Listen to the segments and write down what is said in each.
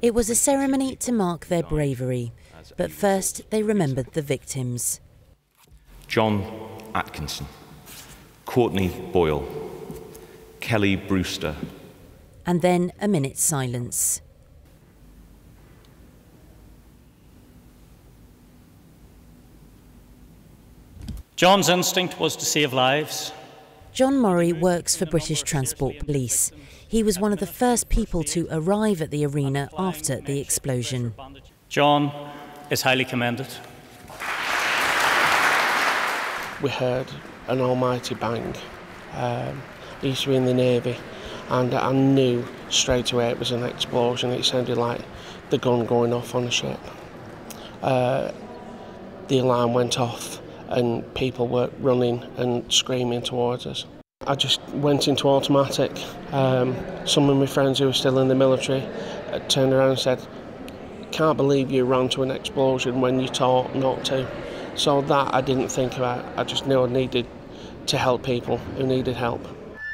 It was a ceremony to mark their bravery, but first they remembered the victims. John Atkinson, Courtney Boyle, Kelly Brewster. And then a minute's silence. John's instinct was to save lives. John Murray works for British Transport Police. He was one of the first people to arrive at the arena after the explosion. John is highly commended. We heard an almighty bang. I used to be in the Navy, and I knew straight away it was an explosion. It sounded like the gun going off on a ship. The alarm went off and people were running and screaming towards us. I just went into automatic. Some of my friends who were still in the military turned around and said, "Can't believe you ran to an explosion when you taught not to." So that I didn't think about. I just knew I needed to help people who needed help.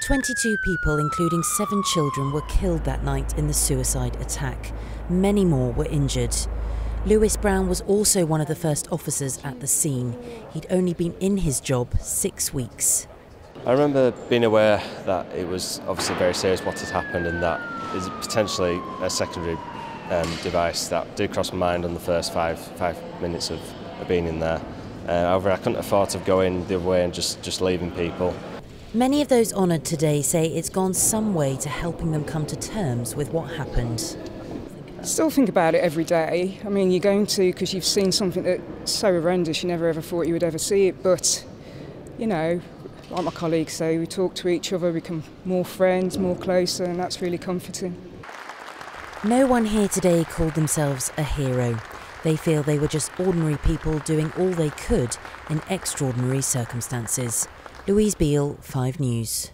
22 people, including 7 children, were killed that night in the suicide attack. Many more were injured. Lewis Brown was also one of the first officers at the scene. He'd only been in his job 6 weeks. I remember being aware that it was obviously very serious what had happened, and that is potentially a secondary device that did cross my mind on the first five minutes of being in there. However, I couldn't afford to go in the other way and just leaving people. Many of those honoured today say it's gone some way to helping them come to terms with what happened. I still think about it every day. I mean, you're going to because you've seen something that's so horrendous you never ever thought you would ever see it. But, you know, like my colleagues say, we talk to each other, become more friends, more closer, and that's really comforting. No one here today called themselves a hero. They feel they were just ordinary people doing all they could in extraordinary circumstances. Louise Beale, 5 News.